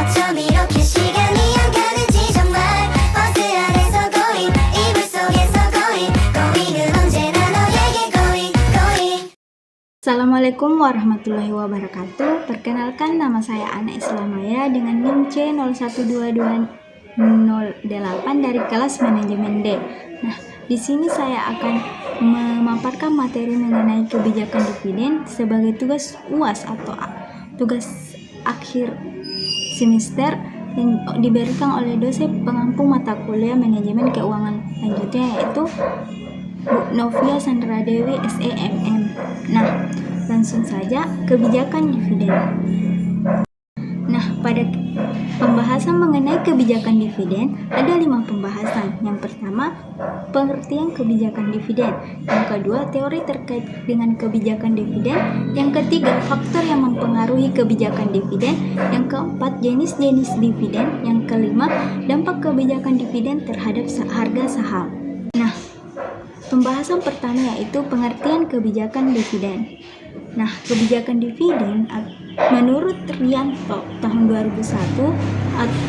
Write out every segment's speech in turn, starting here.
어쩜 이렇게 시간이 안 가는지 정말 버스 안에서 고잉 이불 속에서 고잉 고잉은 언제나 너에게 고잉 고잉. Assalamualaikum warahmatullahi wabarakatuh. Perkenalkan, nama saya Ana Islamaya dengan NIM C012208 dari kelas manajemen D. Nah, di sini saya akan memaparkan materi mengenai kebijakan dividen sebagai tugas UAS atau tugas akhir semester yang diberikan oleh dosen pengampu mata kuliah manajemen keuangan lanjutnya, yaitu Bu Novia Sandra Dewi SEMM. Nah, langsung saja kebijakan dividen. Nah, pada pembahasan mengenai kebijakan dividen ada 5 pembahasan. Yang pertama, pengertian kebijakan dividen. Yang kedua, teori terkait dengan kebijakan dividen. Yang ketiga, faktor yang mempengaruhi kebijakan dividen. Yang keempat, jenis-jenis dividen. Yang kelima, dampak kebijakan dividen terhadap harga saham. Nah, pembahasan pertama yaitu pengertian kebijakan dividen. Nah, kebijakan dividen menurut Rianto tahun 2001,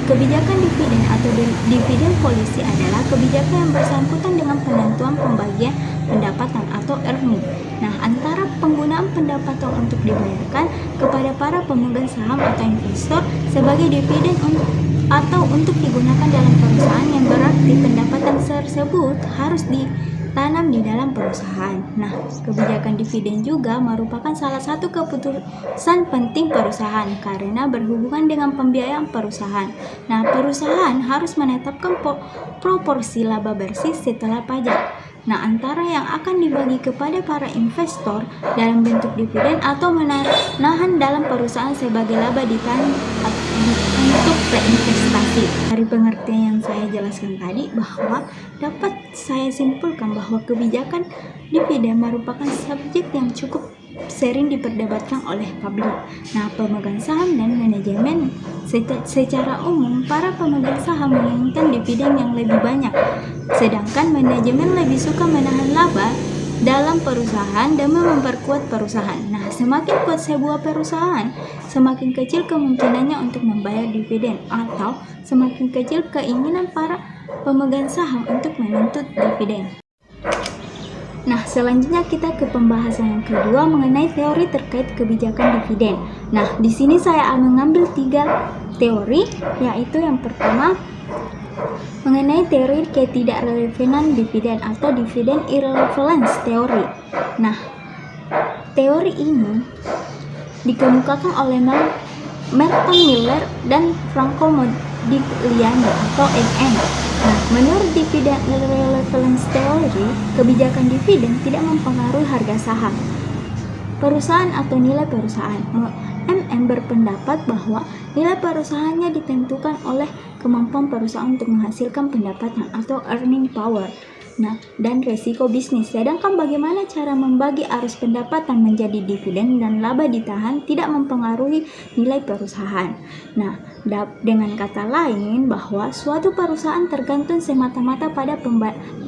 kebijakan dividen atau dividen polisi adalah kebijakan yang bersangkutan dengan penentuan pembagian pendapatan atau earning. Nah, antara penggunaan pendapatan untuk dibayarkan kepada para pemegang saham atau investor sebagai dividen atau untuk digunakan dalam perusahaan, yang berarti pendapatan tersebut harus ditanam di dalam perusahaan. Nah, kebijakan dividen juga merupakan salah satu keputusan penting perusahaan karena berhubungan dengan pembiayaan perusahaan. Nah, perusahaan harus menetapkan proporsi laba bersih setelah pajak. Nah, antara yang akan dibagi kepada para investor dalam bentuk dividen atau menahan dalam perusahaan sebagai laba ditahan untuk reinvestasi. Dari pengertian yang saya jelaskan tadi, bahwa dapat saya simpulkan bahwa kebijakan dividen merupakan subjek yang cukup sering diperdebatkan oleh publik. Nah, pemegang saham dan manajemen secara umum, para pemegang saham menginginkan dividen yang lebih banyak, sedangkan manajemen lebih suka menahan laba dalam perusahaan demi memperkuat perusahaan. Nah, semakin kuat sebuah perusahaan, semakin kecil kemungkinannya untuk membayar dividen, atau semakin kecil keinginan para pemegang saham untuk menuntut dividen. Nah, selanjutnya kita ke pembahasan yang kedua mengenai teori terkait kebijakan dividen. Nah, di sini saya mengambil 3 teori, yaitu yang pertama mengenai teori ketidakrelevanan dividen atau dividend irrelevance theory. Nah, teori ini dikemukakan oleh Merton Miller dan Franco Modigliani atau MM. Nah, menurut dividend irrelevance theory, kebijakan dividen tidak mempengaruhi harga saham perusahaan atau nilai perusahaan. MM berpendapat bahwa nilai perusahaannya ditentukan oleh kemampuan perusahaan untuk menghasilkan pendapatan atau earning power. Nah, dan resiko bisnis. Sedangkan bagaimana cara membagi arus pendapatan menjadi dividen dan laba ditahan tidak mempengaruhi nilai perusahaan. Nah, dengan kata lain, bahwa suatu perusahaan tergantung semata-mata pada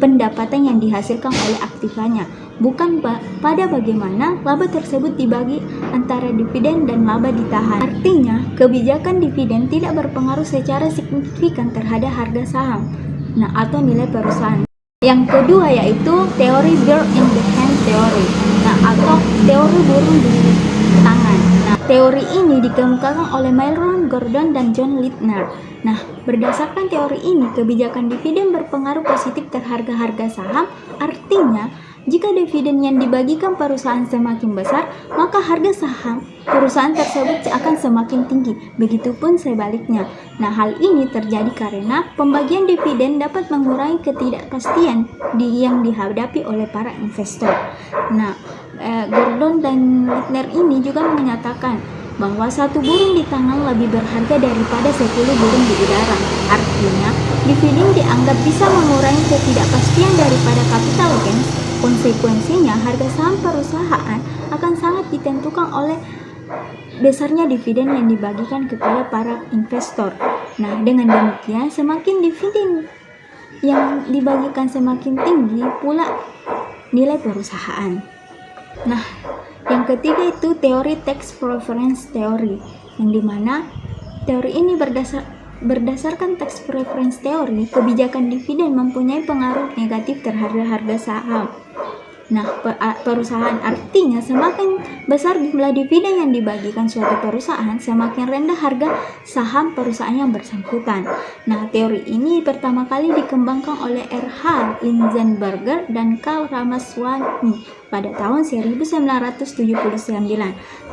pendapatan yang dihasilkan oleh aktifanya, bukan pada bagaimana laba tersebut dibagi antara dividen dan laba ditahan. Artinya, kebijakan dividen tidak berpengaruh secara signifikan terhadap harga saham, nah, atau nilai perusahaan. Yang kedua yaitu teori bird in the hand theory, nah, atau teori burung di tangan. Nah, teori ini dikemukakan oleh Myron Gordon dan John Littner. Nah, berdasarkan teori ini, kebijakan dividen berpengaruh positif terhadap harga saham. Artinya, jika dividen yang dibagikan perusahaan semakin besar, maka harga saham perusahaan tersebut akan semakin tinggi. Begitupun sebaliknya. Nah, hal ini terjadi karena pembagian dividen dapat mengurangi ketidakpastian yang dihadapi oleh para investor. Nah, Gordon dan Littner ini juga menyatakan bahwa satu burung di tangan lebih berharga daripada 10 burung di udara. Artinya, dividen dianggap bisa mengurangi ketidakpastian daripada capital gains. Konsekuensinya, harga saham perusahaan akan sangat ditentukan oleh besarnya dividen yang dibagikan kepada para investor. Nah, dengan demikian, semakin dividen yang dibagikan semakin tinggi pula nilai perusahaan. Nah, yang ketiga itu teori tax preference theory, yang dimana teori ini berdasarkan tax preference teori, kebijakan dividen mempunyai pengaruh negatif terhadap harga saham. Nah, perusahaan artinya semakin besar jumlah dividen yang dibagikan suatu perusahaan, semakin rendah harga saham perusahaan yang bersangkutan. Nah, teori ini pertama kali dikembangkan oleh R.H. Linsenberger dan K. Ramaswamy pada tahun 1979.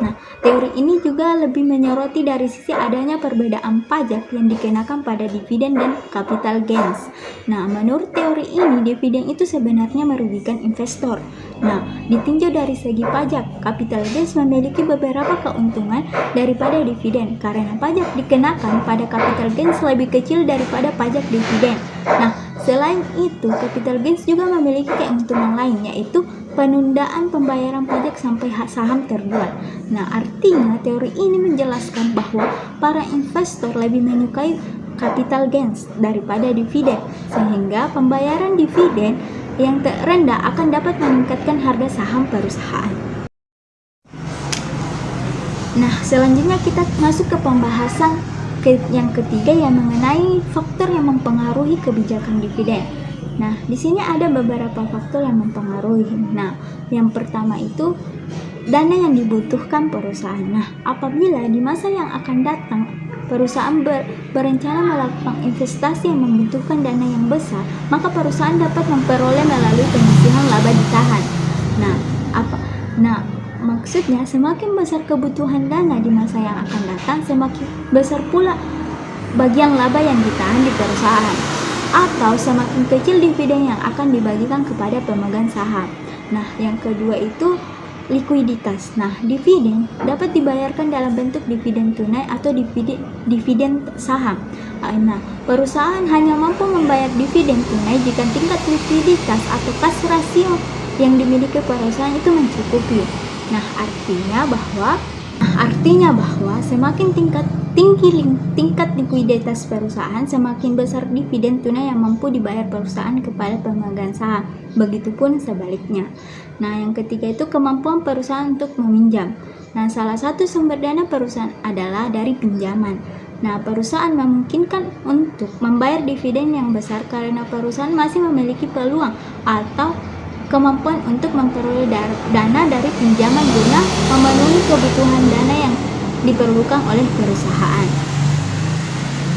Nah, teori ini juga lebih menyoroti dari sisi adanya perbedaan pajak yang dikenakan pada dividen dan capital gains. Nah, menurut teori ini, dividen itu sebenarnya merugikan investor. Nah, ditinjau dari segi pajak, capital gains memiliki beberapa keuntungan daripada dividen karena pajak dikenakan pada capital gains lebih kecil daripada pajak dividen. Nah, selain itu, capital gains juga memiliki keuntungan lain, yaitu penundaan pembayaran pajak sampai saham terjual. Nah, artinya teori ini menjelaskan bahwa para investor lebih menyukai capital gains daripada dividen, sehingga pembayaran dividen yang terendah akan dapat meningkatkan harga saham perusahaan. Nah, selanjutnya kita masuk ke pembahasan yang ketiga yang mengenai faktor yang mempengaruhi kebijakan dividen. Nah, di sini ada beberapa faktor yang mempengaruhi. Nah, yang pertama itu dana yang dibutuhkan perusahaan. Nah, apabila di masa yang akan datang perusahaan berencana melakukan investasi yang membutuhkan dana yang besar, maka perusahaan dapat memperoleh melalui penyisihan laba ditahan. Maksudnya semakin besar kebutuhan dana di masa yang akan datang, semakin besar pula bagian laba yang ditahan di perusahaan, atau semakin kecil dividen yang akan dibagikan kepada pemegang saham. Nah, yang kedua itu likuiditas. Nah, dividen dapat dibayarkan dalam bentuk dividen tunai atau dividen saham. Nah, perusahaan hanya mampu membayar dividen tunai jika tingkat likuiditas atau cash ratio yang dimiliki perusahaan itu mencukupi. Nah, artinya bahwa semakin tinggi tingkat likuiditas perusahaan, semakin besar dividen tunai yang mampu dibayar perusahaan kepada pemegang saham. Begitupun sebaliknya. Nah, yang ketiga itu kemampuan perusahaan untuk meminjam. Nah, salah satu sumber dana perusahaan adalah dari pinjaman. Nah, perusahaan memungkinkan untuk membayar dividen yang besar karena perusahaan masih memiliki peluang atau kemampuan untuk memperoleh dana dari pinjaman guna memenuhi kebutuhan dana yang diperlukan oleh perusahaan.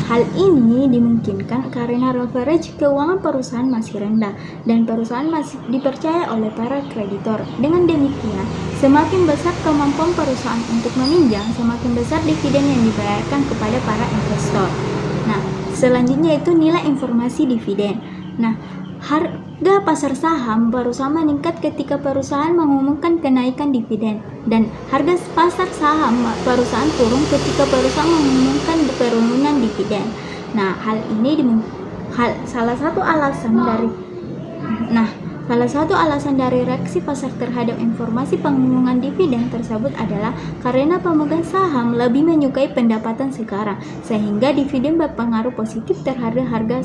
Hal ini dimungkinkan karena leverage keuangan perusahaan masih rendah dan perusahaan masih dipercaya oleh para kreditor. Dengan demikian, semakin besar kemampuan perusahaan untuk meminjam, semakin besar dividen yang dibayarkan kepada para investor. Nah, selanjutnya itu nilai informasi dividen. Nah, harga pasar saham perusahaan meningkat ketika perusahaan mengumumkan kenaikan dividen, dan harga pasar saham perusahaan turun ketika perusahaan mengumumkan penurunan dividen. Nah, salah satu alasan dari reaksi pasar terhadap informasi pengumuman dividen tersebut adalah karena pemegang saham lebih menyukai pendapatan sekarang, sehingga dividen berpengaruh positif terhadap harga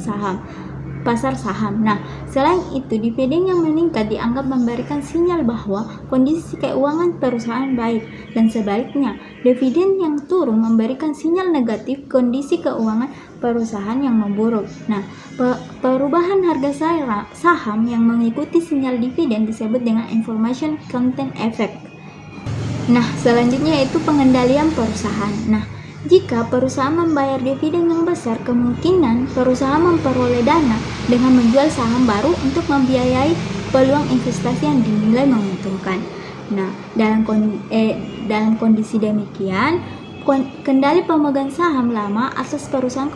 pasar saham. Nah, selain itu, dividen yang meningkat dianggap memberikan sinyal bahwa kondisi keuangan perusahaan baik, dan sebaliknya, dividen yang turun memberikan sinyal negatif kondisi keuangan perusahaan yang memburuk. Nah, perubahan harga saham yang mengikuti sinyal dividen disebut dengan information content effect. Nah, selanjutnya yaitu pengendalian perusahaan. Nah, jika perusahaan membayar dividen yang besar, kemungkinan perusahaan memperoleh dana dengan menjual saham baru untuk membiayai peluang investasi yang dinilai menguntungkan. Nah, dalam kondisi demikian, kendali pemegang saham lama atas perusahaan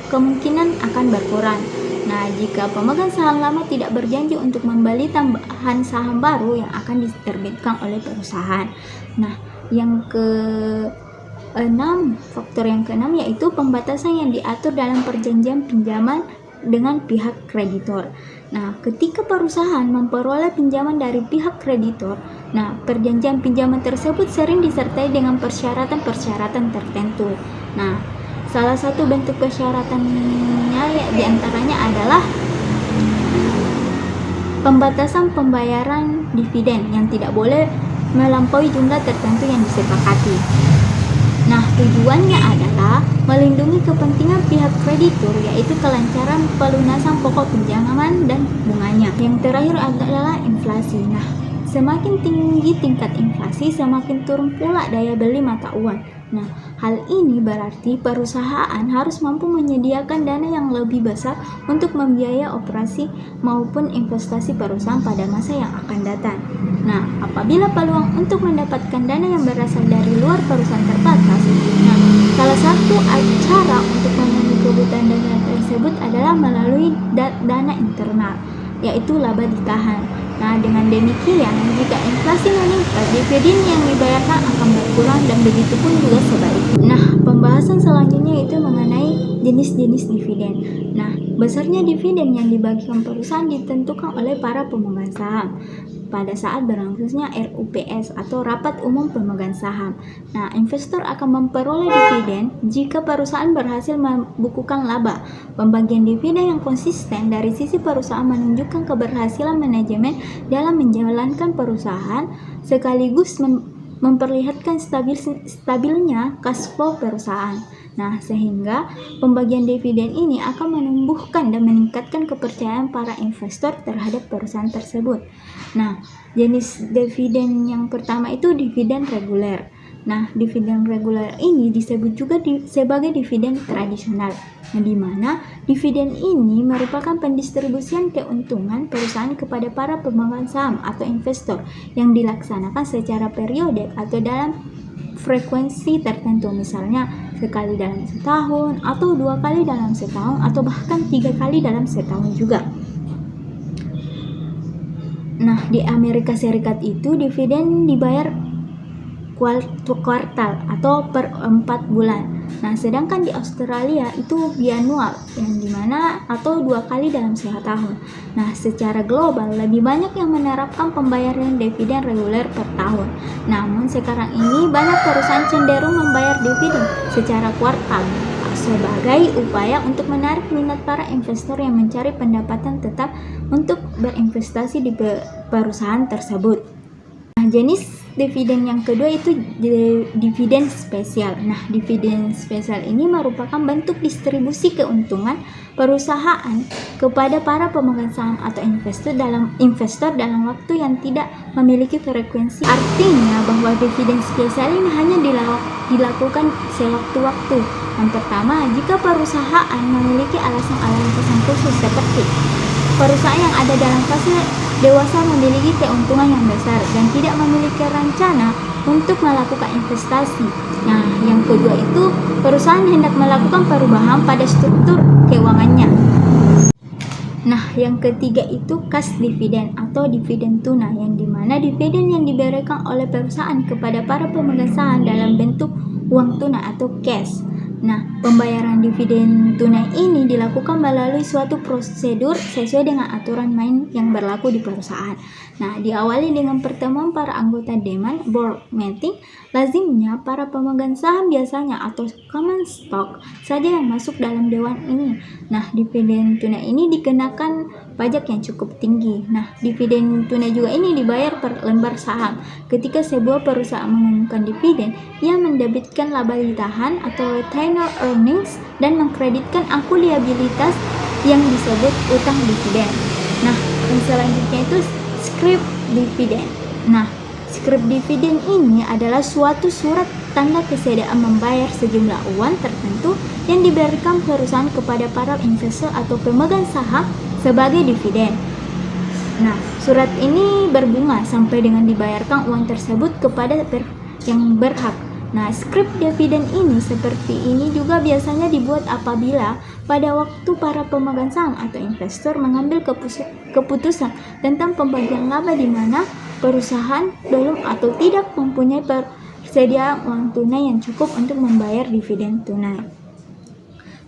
kemungkinan akan berkurang. Nah, jika pemegang saham lama tidak berjanji untuk membeli tambahan saham baru yang akan diterbitkan oleh perusahaan. Nah, faktor yang keenam yaitu pembatasan yang diatur dalam perjanjian pinjaman dengan pihak kreditor. Nah, ketika perusahaan memperoleh pinjaman dari pihak kreditor, nah, perjanjian pinjaman tersebut sering disertai dengan persyaratan-persyaratan tertentu. Nah, salah satu bentuk persyaratannya diantaranya adalah pembatasan pembayaran dividen yang tidak boleh melampaui jumlah tertentu yang disepakati. Nah, tujuannya adalah melindungi kepentingan pihak kreditur, yaitu kelancaran pelunasan pokok pinjaman dan bunganya. Yang terakhir adalah inflasi. Nah, semakin tinggi tingkat inflasi, semakin turun pula daya beli mata uang. Nah, hal ini berarti perusahaan harus mampu menyediakan dana yang lebih besar untuk membiayai operasi maupun investasi perusahaan pada masa yang akan datang. Nah, apabila peluang untuk mendapatkan dana yang berasal dari luar perusahaan terbatas, nah, salah satu cara untuk memenuhi kebutuhan dana tersebut adalah melalui dana internal, yaitu laba ditahan. Nah, dengan demikian, jika inflasi meningkat, dividen yang dibayarkan akan berkurang dan begitu pun juga sebaliknya. Nah, pembahasan selanjutnya itu mengenai jenis-jenis dividen. Nah, besarnya dividen yang dibagikan perusahaan ditentukan oleh para pemegang saham pada saat berlangsungnya RUPS atau Rapat Umum Pemegang Saham. Nah, investor akan memperoleh dividen jika perusahaan berhasil membukukan laba. Pembagian dividen yang konsisten dari sisi perusahaan menunjukkan keberhasilan manajemen dalam menjalankan perusahaan sekaligus memperlihatkan stabilnya cash flow perusahaan. Nah, sehingga pembagian dividen ini akan menumbuhkan dan meningkatkan kepercayaan para investor terhadap perusahaan tersebut. Nah, jenis dividen yang pertama itu dividen reguler. Nah, dividen reguler ini disebut juga sebagai dividen tradisional, di mana dividen ini merupakan pendistribusian keuntungan perusahaan kepada para pemegang saham atau investor yang dilaksanakan secara periodik atau dalam frekuensi tertentu, misalnya sekali dalam setahun atau 2 kali dalam setahun atau bahkan 3 kali dalam setahun juga. Nah, di Amerika Serikat itu dividen dibayar kuartal atau per 4 bulan. Nah, sedangkan di Australia itu bianual, yang dimana atau 2 kali dalam setahun. Nah, secara global lebih banyak yang menerapkan pembayaran dividen reguler per tahun. Namun sekarang ini banyak perusahaan cenderung membayar dividen secara kuartal sebagai upaya untuk menarik minat para investor yang mencari pendapatan tetap untuk berinvestasi di perusahaan tersebut. Nah, jenis dividen yang kedua itu dividen spesial. Nah, dividen spesial ini merupakan bentuk distribusi keuntungan perusahaan kepada para pemegang saham atau investor dalam waktu yang tidak memiliki frekuensi. Artinya bahwa dividen spesial ini hanya dilakukan sewaktu-waktu. Yang pertama, jika perusahaan memiliki alasan khusus seperti perusahaan yang ada dalam fase dewasa memiliki keuntungan yang besar dan tidak memiliki rencana untuk melakukan investasi. Nah, yang kedua itu perusahaan hendak melakukan perubahan pada struktur keuangannya. Nah, yang ketiga itu cash dividend atau dividen tunai, yang dimana dividen yang diberikan oleh perusahaan kepada para pemegang saham dalam bentuk uang tunai atau cash. Nah, pembayaran dividen tunai ini dilakukan melalui suatu prosedur sesuai dengan aturan main yang berlaku di perusahaan. Nah, diawali dengan pertemuan para anggota dewan board meeting. Lazimnya para pemegang saham biasanya atau common stock saja yang masuk dalam dewan ini. Nah, dividen tunai ini dikenakan pajak yang cukup tinggi. Nah, dividen tunai juga ini dibayar per lembar saham. Ketika sebuah perusahaan mengumumkan dividen, ia mendebitkan laba ditahan atau retainer earnings dan mengkreditkan akuntabilitas yang disebut utang dividen. Nah, yang selanjutnya itu scrip dividen. Nah, scrip dividen ini adalah suatu surat tanda kesediaan membayar sejumlah uang tertentu yang diberikan perusahaan kepada para investor atau pemegang saham sebagai dividen. Nah, surat ini berbunga sampai dengan dibayarkan uang tersebut kepada yang berhak. Nah, scrip dividen ini seperti ini juga biasanya dibuat apabila pada waktu para pemegang saham atau investor mengambil keputusan tentang pembagian laba di mana perusahaan belum atau tidak mempunyai persediaan uang tunai yang cukup untuk membayar dividen tunai.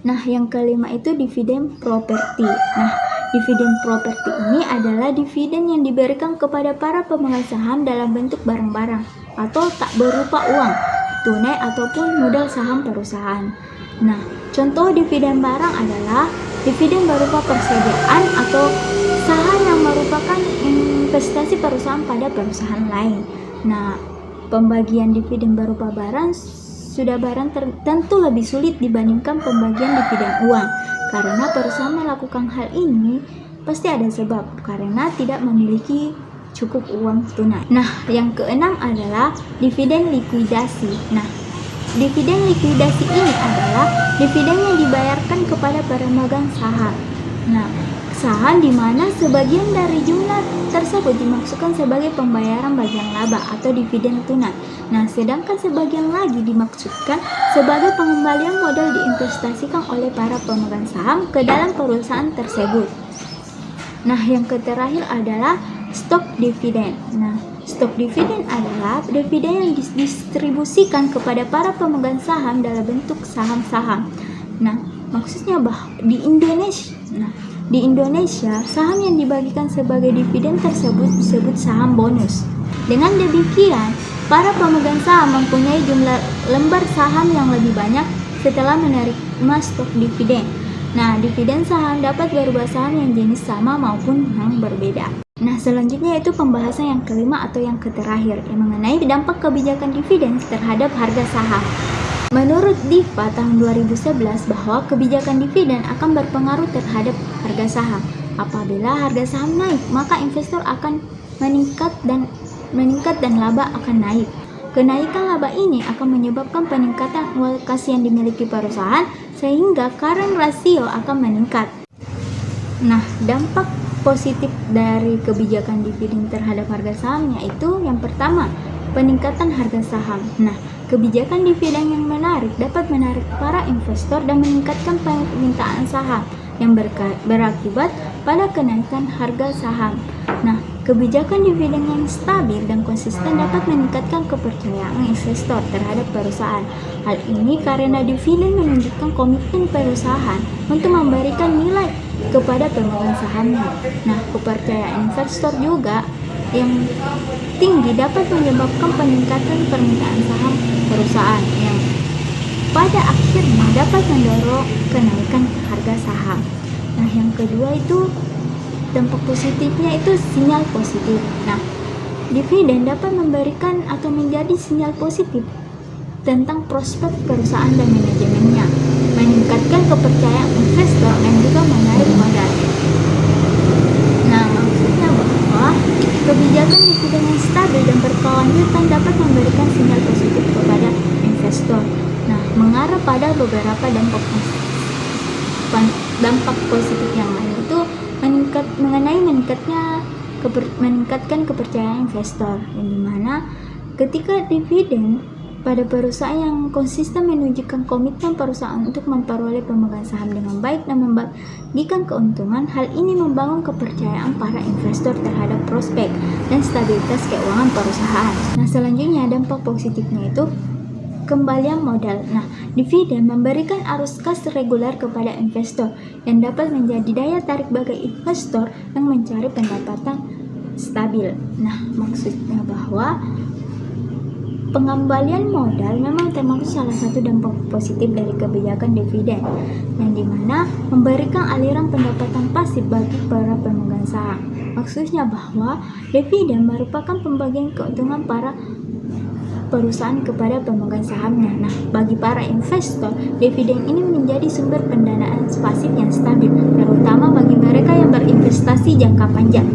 Nah, yang kelima itu dividen properti. Nah, dividen properti ini adalah dividen yang diberikan kepada para pemegang saham dalam bentuk barang-barang atau tak berupa uang tunai ataupun modal saham perusahaan. Nah, contoh dividen barang adalah dividen berupa persediaan atau saham yang merupakan investasi perusahaan pada perusahaan lain. Nah, pembagian dividen berupa barang sudah barang tentu lebih sulit dibandingkan pembagian dividen uang. Karena perusahaan melakukan hal ini pasti ada sebab, karena tidak memiliki cukup uang tunai. Nah, yang keenam adalah dividen likuidasi. Nah, dividen likuidasi ini adalah dividen yang dibayarkan kepada pemegang saham. Nah, saham di mana sebagian dari jumlah tersebut dimaksudkan sebagai pembayaran bagian laba atau dividen tunai. Nah, sedangkan sebagian lagi dimaksudkan sebagai pengembalian modal diinvestasikan oleh para pemegang saham ke dalam perusahaan tersebut. Nah, yang terakhir adalah stok dividen. Nah, stok dividen adalah dividen yang didistribusikan kepada para pemegang saham dalam bentuk saham-saham. Nah, maksudnya di Indonesia, saham yang dibagikan sebagai dividen tersebut disebut saham bonus. Dengan demikian, para pemegang saham mempunyai jumlah lembar saham yang lebih banyak setelah menerima stok dividen. Nah, dividen saham dapat berubah saham yang jenis sama maupun yang berbeda. Nah, selanjutnya itu pembahasan yang kelima atau yang terakhir yang mengenai dampak kebijakan dividen terhadap harga saham. Menurut DIVA tahun 2011 bahwa kebijakan dividen akan berpengaruh terhadap harga saham. Apabila harga saham naik, maka investor akan meningkat dan laba akan naik. Kenaikan laba ini akan menyebabkan peningkatan alokasi yang dimiliki perusahaan sehingga current ratio akan meningkat. Nah, dampak positif dari kebijakan dividen terhadap harga saham yaitu yang pertama, peningkatan harga saham. Nah, kebijakan dividen yang menarik dapat menarik para investor dan meningkatkan permintaan saham yang berakibat pada kenaikan harga saham. Nah, kebijakan dividen yang stabil dan konsisten dapat meningkatkan kepercayaan investor terhadap perusahaan. Hal ini karena dividen menunjukkan komitmen perusahaan untuk memberikan nilai kepada pemegang sahamnya. Nah, kepercayaan investor juga yang tinggi dapat menyebabkan peningkatan permintaan saham perusahaan yang pada akhirnya dapat mendorong kenaikan harga saham. Nah, yang kedua itu dampak positifnya itu sinyal positif. Nah, dividen dapat memberikan atau menjadi sinyal positif tentang prospek perusahaan dan manajemennya, meningkatkan kepercayaan investor dan juga menarik modal. Nah, maksudnya bahwa kebijakan dividen yang stabil dan berkelanjutan dapat memberikan sinyal positif kepada investor. Nah, mengarah pada beberapa dampak positif yang lain itu meningkatkan kepercayaan investor, yang dimana ketika dividen pada perusahaan yang konsisten menunjukkan komitmen perusahaan untuk memperoleh pemegang saham dengan baik dan membagikan keuntungan, hal ini membangun kepercayaan para investor terhadap prospek dan stabilitas keuangan perusahaan. Nah, selanjutnya dampak positifnya itu kembalian modal. Nah, dividen memberikan arus kas reguler kepada investor yang dapat menjadi daya tarik bagi investor yang mencari pendapatan stabil. Nah, maksudnya bahwa pengembalian modal memang termasuk salah satu dampak positif dari kebijakan dividen, yang dimana memberikan aliran pendapatan pasif bagi para pemegang saham. Maksudnya bahwa dividen merupakan pembagian keuntungan para perusahaan kepada pemegang sahamnya. Nah, bagi para investor, dividen ini menjadi sumber pendanaan pasif yang stabil, terutama bagi mereka yang berinvestasi jangka panjang.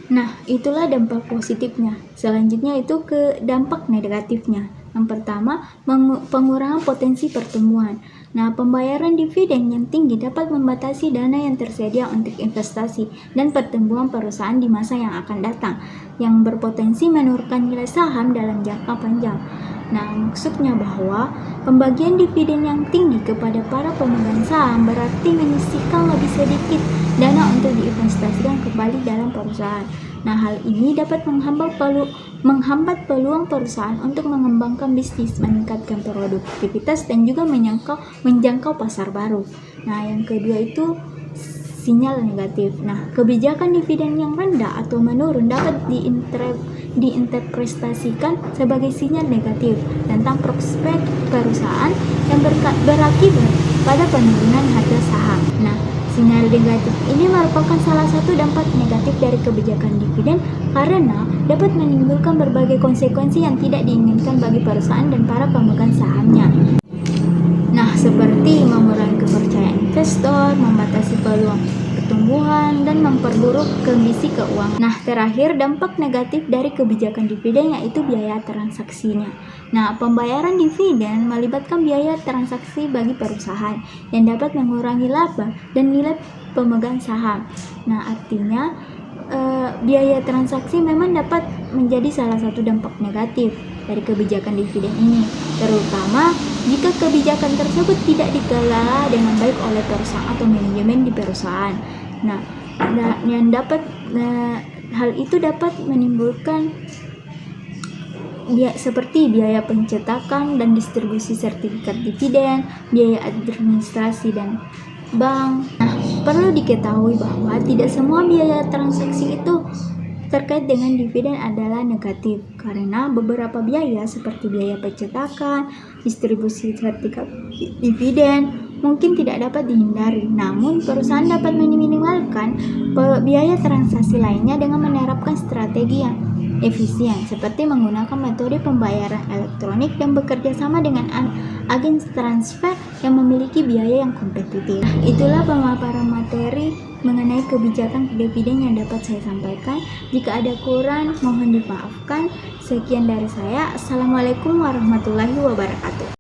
Nah, itulah dampak positifnya. Selanjutnya itu ke dampak negatifnya. Yang pertama, pengurangan potensi pertumbuhan. Nah, pembayaran dividen yang tinggi dapat membatasi dana yang tersedia untuk investasi dan pertumbuhan perusahaan di masa yang akan datang, yang berpotensi menurunkan nilai saham dalam jangka panjang. Nah, maksudnya bahwa pembagian dividen yang tinggi kepada para pemegang saham berarti menyisihkan lebih sedikit dana untuk diinvestasikan kembali dalam perusahaan. Nah, hal ini dapat menghambat peluang perusahaan untuk mengembangkan bisnis, meningkatkan produktivitas, dan juga menjangkau pasar baru. Nah, yang kedua itu sinyal negatif. Nah, kebijakan dividen yang rendah atau menurun dapat diinterpretasikan sebagai sinyal negatif tentang prospek perusahaan yang berakibat pada penurunan harga saham. Nah, sinyal negatif ini merupakan salah satu dampak negatif dari kebijakan dividen karena dapat menimbulkan berbagai konsekuensi yang tidak diinginkan bagi perusahaan dan para pemegang sahamnya. Nah, seperti mengurangi kepercayaan investor, membatasi peluang pertumbuhan, dan memperburuk kondisi keuangan. Nah, terakhir dampak negatif dari kebijakan dividen yaitu biaya transaksinya. Nah, pembayaran dividen melibatkan biaya transaksi bagi perusahaan yang dapat mengurangi laba dan nilai pemegang saham. Nah, artinya biaya transaksi memang dapat menjadi salah satu dampak negatif dari kebijakan dividen ini, terutama jika kebijakan tersebut tidak dikelola dengan baik oleh perusahaan atau manajemen di perusahaan. Nah, hal itu dapat menimbulkan seperti biaya pencetakan dan distribusi sertifikat dividen, biaya administrasi dan bank. Nah, perlu diketahui bahwa tidak semua biaya transaksi itu terkait dengan dividen adalah negatif, karena beberapa biaya seperti biaya pencetakan, distribusi sertifikat dividen mungkin tidak dapat dihindari. Namun, perusahaan dapat meminimalkan biaya transaksi lainnya dengan menerapkan strategi yang efisien, seperti menggunakan metode pembayaran elektronik dan bekerja sama dengan agen transfer yang memiliki biaya yang kompetitif. Nah, itulah pemaparan materi mengenai kebijakan dividen yang dapat saya sampaikan. Jika ada kurang, mohon dimaafkan. Sekian dari saya. Assalamualaikum warahmatullahi wabarakatuh.